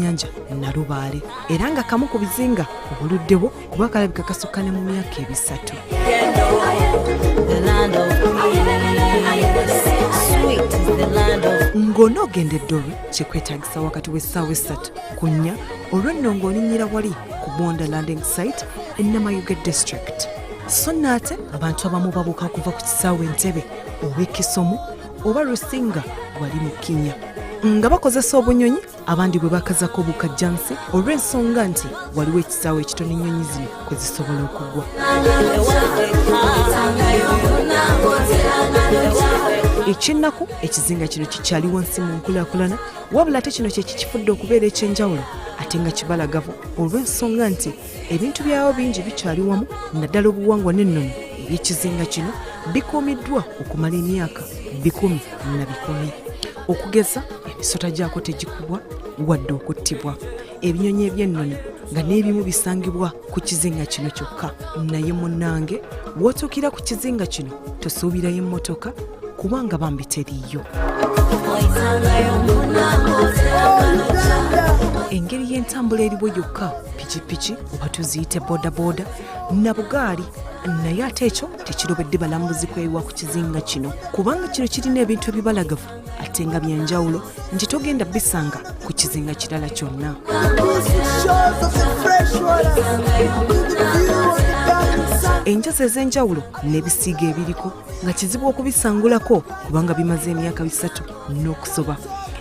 byennyanja Nalubaale era nga kamu ku bizinga obuludde bwo kuba kalabika kasukka ne mu myaka 3. Ng'onoogende Dolly kikwetaagisa wakati w'essaawa 3 ku 4 olw'enno ng'olinnyira wali ku Bonda Landing Site e Namayuge District. So nate abantu abamu babuuka kuva ku kisaawe Entebbe oba e Kisumu oba Rusinga wali mu Kinya nga bakozesa obunyonyi abandi bwe bakazako obukajjansi olw'ensonga nti waliwo ekisaawe ekitono ennyonyi zino kwe zisobola okugwa. Eky'ennaku ekizinga kino kikyali wansi mu nkulaakulana wabula ate kino kye kikifudde okubeera ekyenjawulo ate nga kibalagavu olw'ensonga nti ebintu byawo bingi bikyali wamu naddala obuwangwa n'ennono eby'ekizinga kino bikuumiddwa okumala emyaka 10 na 10. Okugeza emisota gyako tegikubwa wadde okuttibwa. Ebinyonyi eby'ennono nga n'ebimu bisangibwa ku kizinga kino kyokka, naye munnange w'otuukira ku kizinga kino tosuubirayo emmotoka kubanga bambi teriiyo. Engeri y'entambula eriwo yokka pikipiki oba tuziyite bodaboda na bugaali, naye ate ekyo tekirobedde balambuzi kweyiwa ku kizinga kino kubanga kino kirina ebintu ebibalagavu ate nga byenjawulo nti togenda bisanga ku kizinga kirala kyonna. Enjazi ez'enjawulo n'ebisiiga ebiriko nga kizibu okubisangulako kubanga bimaze emyaka 3 n'okusoba.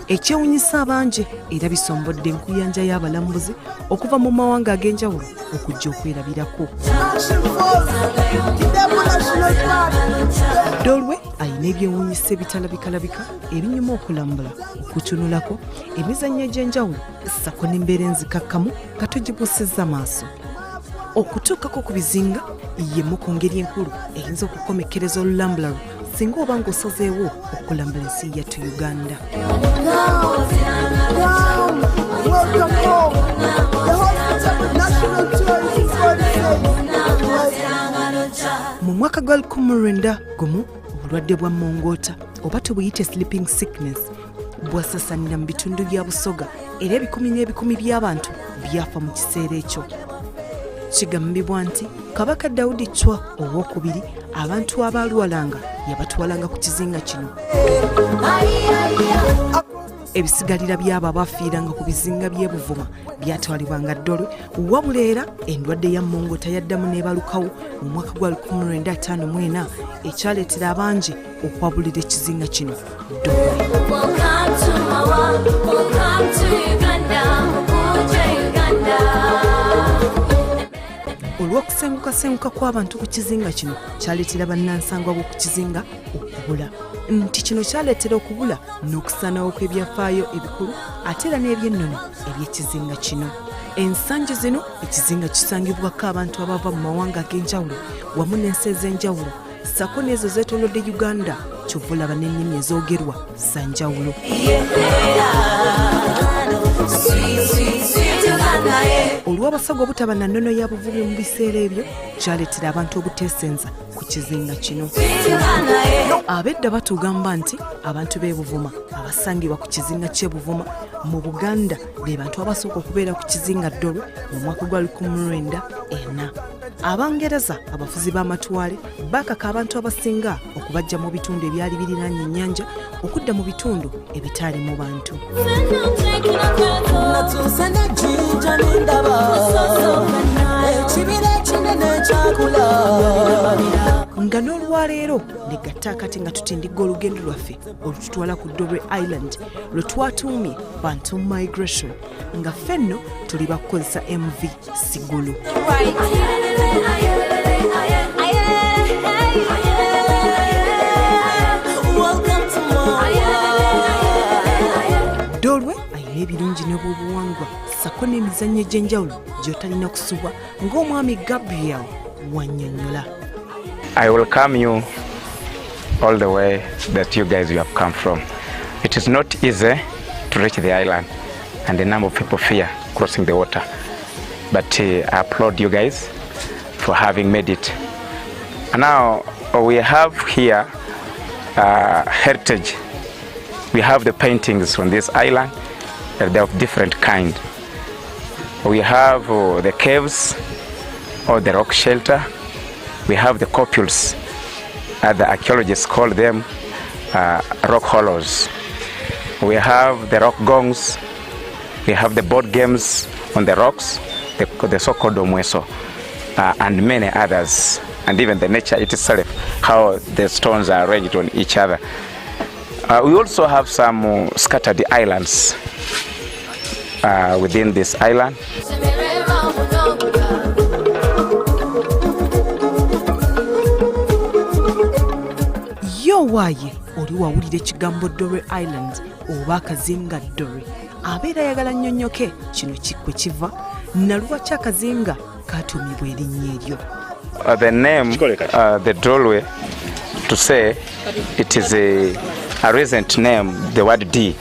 Ekyewuunyisa abangi era bisombodde enkuyanja y'abalambuzi okuva mu mawanga ag'enjawulo okujja okwerabirako. Dolly ayina ebyewuunyisa ebitalabika ebinyuma okulambula okutunulako emizannyo egy'enjawulo ssako n'embeera enzikakkamu nga togibusizza maaso. Okutuukako ku bizinga y'emu ku ngeri enkulu eyinza okukomekkereza olulambula lwo singa oba ng'osazeewo okulambula ensi yattu Uganda. Mu mwaka gwa 1901 obulwadde bwa mongoota oba tubuyite sleeping sickness bwasasanira mu bitundu bya Busoga era ebikumi n'ebikumi by'abantu byafa mu kiseera ekyo. Kigambibwa nti Kabaka Daudi Chwa owookubiri abantu abaalwalanga yabatwalanga ku kizinga kino. Ebisigalira by'abo abafiiranga ku bizinga by'e Buvuma byatwalibwanga Dolly wabula era endwadde ya mongoota yaddamu n'ebalukawo mu mwaka gwa 1954 ekyaleetera abangi okwabulira ekizinga kino Dolly. Olw'okusengukasenguka kw'abantu ku kizinga kino kyaleetera bannansangwa b'oku kizinga okubula. Nti kino kyaleetera okubula n'okusaanawo kw'ebyafaayo ebikulu ate era n'eby'ennono eby'ekizinga kino. Ensangi zino ekizinga kisangibwako abantu abava mu mawanga ag'enjawulo wamu n'ensi ez'enjawulo ssako n'ezo zeetoolodde Uganda ky'ova olaba n'ennimi ezoogerwa za njawulo. Olw'abasago obutaba na nnono ya buvubi mu biseera ebyo kyaleetera abantu obuteesenza ku kizinga kino. Abedda batugamba nti abantu b'e Buvuma abasangibwa ku kizinga ky'e Buvuma mu Buganda be bantu abasooka okubeera ku kizinga Dolly mu mwaka gwa 1904. Abangereza abafuzi b'amatwale bakaka abantu abasinga okubajja mu bitundu ebyali biriraanye ennyanja okudda mu bitundu ebitaalimu bantu. Nga n'olwaleero legatta akati nga tutindiga olugendo lwaffe olututwala ku Dolly Island lwe twatuumye Bantu Migration nga ffenno tuli bakukozesa MV Sigulu. Dolly ayina ebirungi n'obwobuwangwa ssako n'emizannyo egy'enjawulo gy'otalina kusubwa ng'omwami Gabriel wannyonnyola. I welcome you all the way that you guys have come from. It is not easy to reach the island and the number of people fear crossing the water. But I applaud you guys for having made it. And now we have here heritage. We have the paintings on this island. They're of different kind. We have the caves or the rock shelter. We have the copules. The archaeologists call them rock hollows. We have the rock gongs. We have the board games on the rocks, the so-called omweso, and many others, and even the nature itself, how the stones are arranged on each other. We also have some scattered islands within this island. Yo waaye oli wawulira ekigambo Dore Island oba akazinga Dore abeera ayagala nnyonnyoke kino kikwe kiva naluwa kyakazinga katumibwa erinnya eryo. The name, the doorway, to say it is a recent name, the word D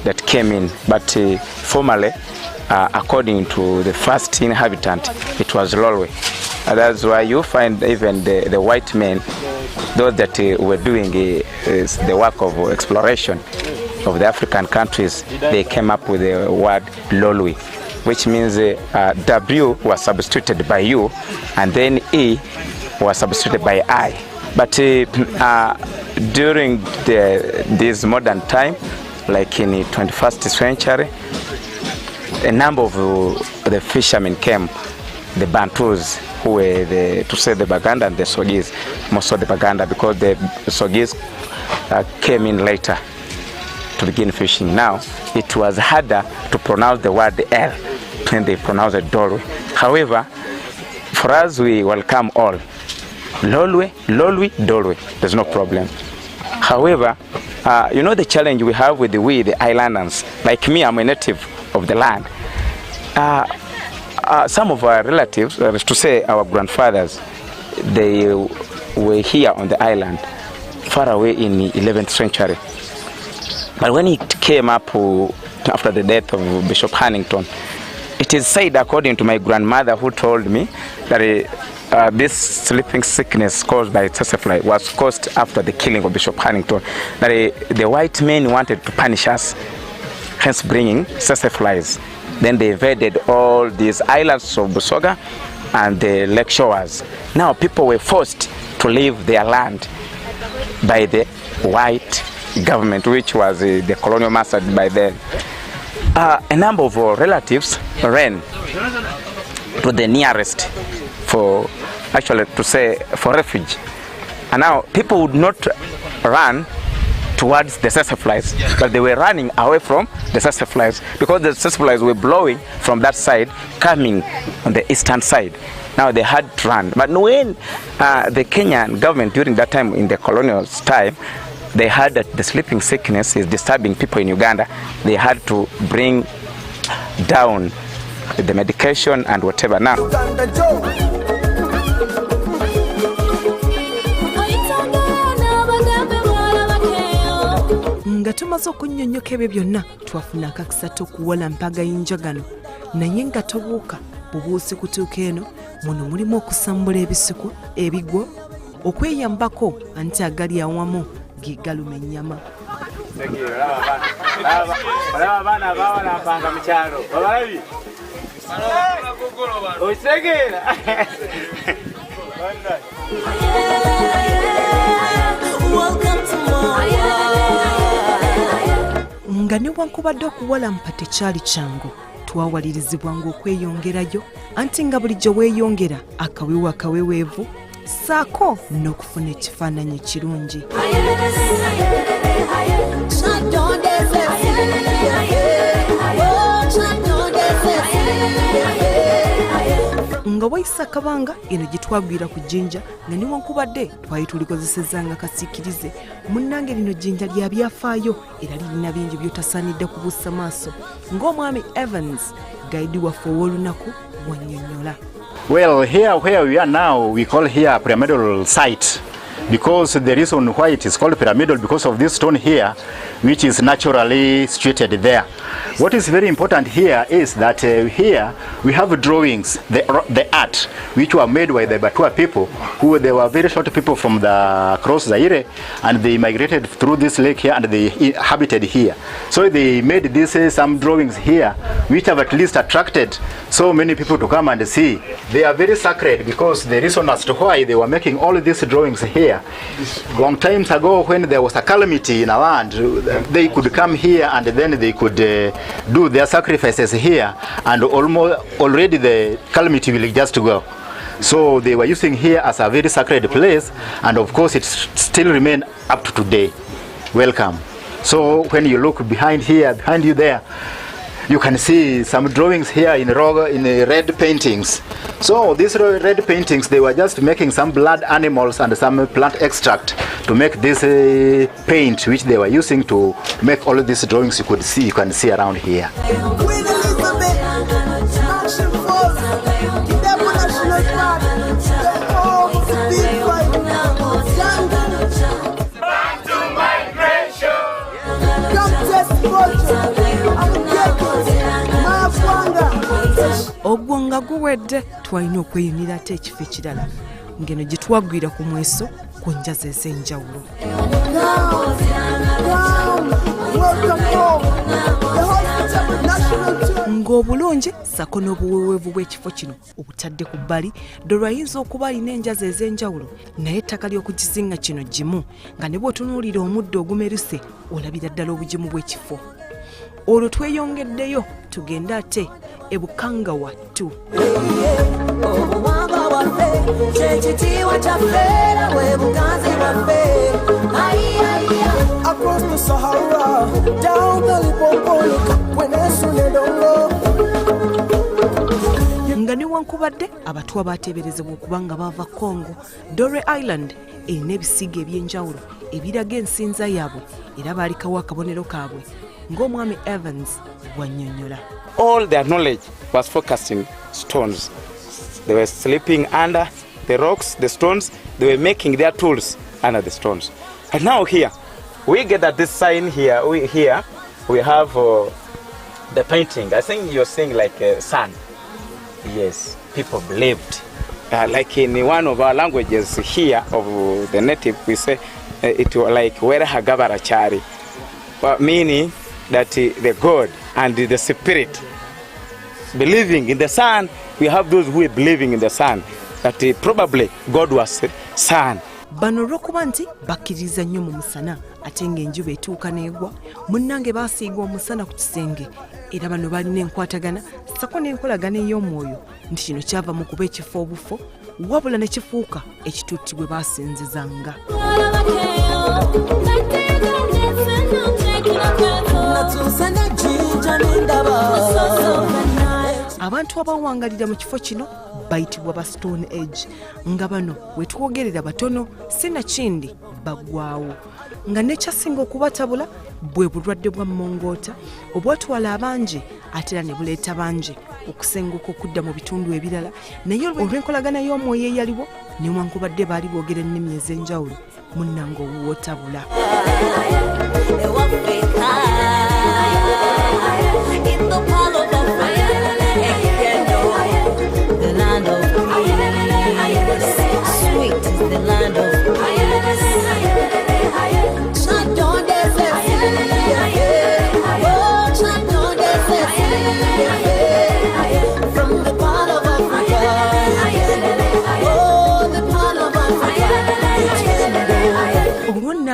that came in, but formerly, according to the first inhabitant, it was Lolwe. That's why you find even the white men, those that were doing the work of exploration of the African countries, they came up with the word Lolwe, which means W was substituted by U, and then E was substituted by I. But during this modern time, like in the 21st century, a number of the fishermen came, the Bantus, who were the Baganda and the Sogis, most of the Baganda, because the Sogis came in later to begin fishing. Now, it was harder to pronounce the word L when they pronounce it Dorwe. However, for us, we welcome all. Lolwe, Dorwe, there's no problem. However, you know the challenge we have with the islanders. Like me, I'm a native of the land. Some of our relatives, to say our grandfathers, they were here on the island far away in the 11th century. But when it came up after the death of Bishop Hannington, it is said, according to my grandmother who told me, that this sleeping sickness caused by tsetse was caused after the killing of Bishop Hannington. That the white men wanted to punish us, hence bringing tsetse flies. Then they invaded all these islands of Busoga and the lake shores. Now people were forced to leave their land by the white government, which was the colonial master by then. A number of relatives ran to the nearest for refuge. And now people would not run towards the tsetse flies, but they were running away from the tsetse flies because the tsetse flies were blowing from that side, coming on the eastern side. Now they had to run. But when the Kenyan government during that time, in the colonial time, they heard that the sleeping sickness is disturbing people in Uganda, they had to bring down the medication and whatever. Now nga tumaze okunnyonnyoka ebyo byonna twafuna akakisatu okuwola mpaga y'injagano naye nga tobuuka bubuusi kutuuka eno muno mulimu okusambula ebisiku ebigwo okweyambako anti agali awamu ge galuma ennyama. Nga newankubadde okuwola mpa tekyali kyangu, twawalirizibwanga okweyongerayo, anti nga bulijjo weeyongera akaweweevu saako n'okufuna ekifaananyi ekirungi. Nga wayisa akabanga eno gye twagwira ku jjinja nga newankubadde twali tulikozesezza nga kasiikirize, munnange lino jjinja lya byafaayo era lirina bingi by'otasaanidde kubuusa maaso ng'omwami Evans, gaidi waffe ow'olunaku bw'annyonnyola. Well, here where we are now, we call here pyramidal site. because the reason why it is called pyramidal, because of this stone here, which is naturally situated there. What is very important here is that here we have drawings, the art, which were made by the Batua people, who they were very short people from the cross Zaire, and they migrated through this lake here and they inhabited here. So they made this some drawings here, which have at least attracted so many people to come and see. They are very sacred because the reason as to why they were making all these drawings here, long times ago when there was a calamity in a land, they could come here and then they could do their sacrifices here, and already the calamity will just go. So they were using here as a very sacred place, and of course it still remains up to today. Welcome. So when you look behind here, behind you there, you can see some drawings here in red paintings. So these red paintings, they were just making some blood animals and some plant extract to make this paint, which they were using to make all of these drawings you can see around here. Ogwo nga guwedde twalina okweyunira ate ekifo ekirala ngeno gye twagwira ku mweso ku njazi ez'enjawulo. Ng'obulungi sako n'obuweweevu bw'ekifo kino obutadde ku bbali Dolo ayinza okuba alina enjazi ez'enjawulo naye ettaka ly'okukizinga kino gimu nga ne bw'otunuulira omuddo ogumeruse olabira ddala obugimu bw'ekifo. Olwo tweyongeddeyo tugende ate e Bukanga wattu. Nga newankubadde abatwa baateeberezebwa okuba nga bava Congo, Dore Island erina ebisiige eby'enjawulo ebiraga ensinza yaabwe era baalikawo akabonero kaabwe ng'omwami Evans bw'annyonnyola. All their knowledge was focused in stones. They were sleeping under the rocks, the stones. They were making their tools under the stones. And now here, we get that this sign here, we have the painting. I think you're seeing like a sun. Yes, people believed. Like in one of our languages here of the native, we say it was like Wera Hagabara Chari, meaning that the God and the spirit believing in the sun. We have those who are believing in the sun, that probably God was sun. Bano olw'okuba nti bakkiriza nnyo mu musana ate ng'enjuba etuuka n'egwa, munnange baasiigwa omusana ku kisenge era bano balina enkwatagana sako n'enkolagana ey'omwoyo nti kino kyava mu kuba ekifo obufo wabula ne kifuuka ekituuti bwe baasinzizanga. Abantu abawangalira mu kifo kino bayitibwa ba Stone Age, nga bano wetwogerera batono sinakindi baggwaawo, nga nekyasinga okubatabula bwe bulwadde bwa mmongoota obwatwala abangi ate era ne buleeta bangi okusenguka okudda mu bitundu ebirala, naye olw'enkolagana y'omwoyo eyaliwo newankubadde baali boogera ennimi ez'enjawulo munnange owuwotabula.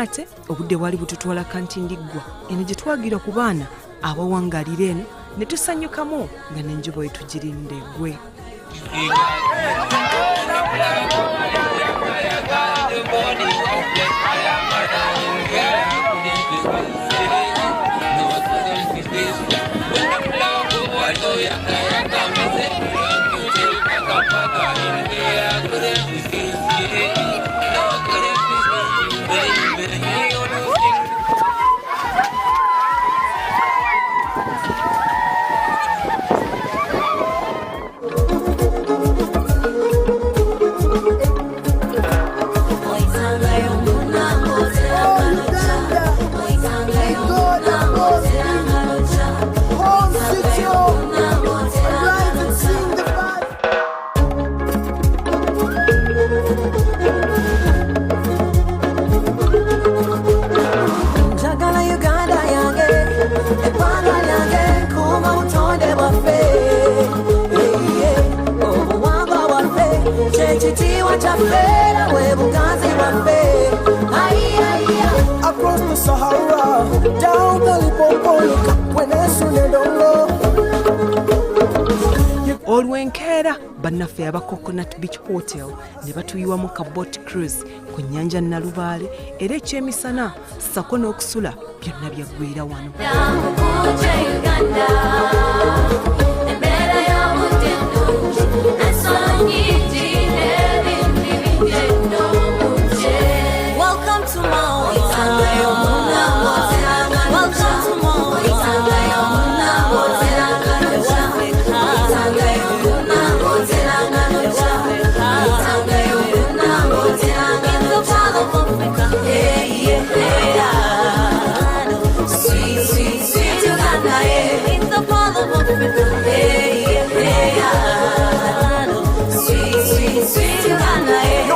Ate obudde bwali bututwala kantindiggwa eno gye twagira ku baana abawangalira eno ne tusanyukamu nga n'enjuba etugirinda eggwe. ekitiibwa kyaffe bwe buganzi bwaffe. Across the Sahara, down the Limpopo, Kwenesu ne Dongo. olwenkeera bannaffe aba Coconut Beach Hotel ne batuyiwamu ka boat cruise ku nnyanja Nalubaale era ekyemisana ssako n'okusula byonna byaggwira wano.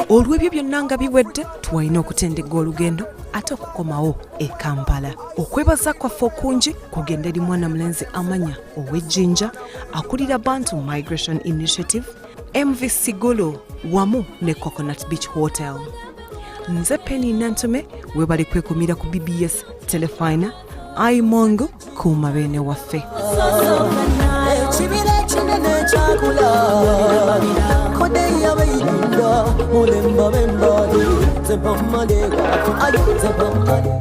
Olw'ebyo byonna nga biwedde twalina okutendeka olugendo ate okukomawo e Kampala. Okwebaza kwaffe okungi kugenda eri mwana mulenzi amanya ow'Ejjinja akulira Bantu Migration Initiative, MV Sigolo wamu ne Coconut Beach Hotel. Nze Pennie Nantume webale kwekumira ku BBS Telefina Aimongo kuuma beene waffe. Ekibira ekinene kyakula kode yabayinda mulemba bembali zebamale ayo zebamale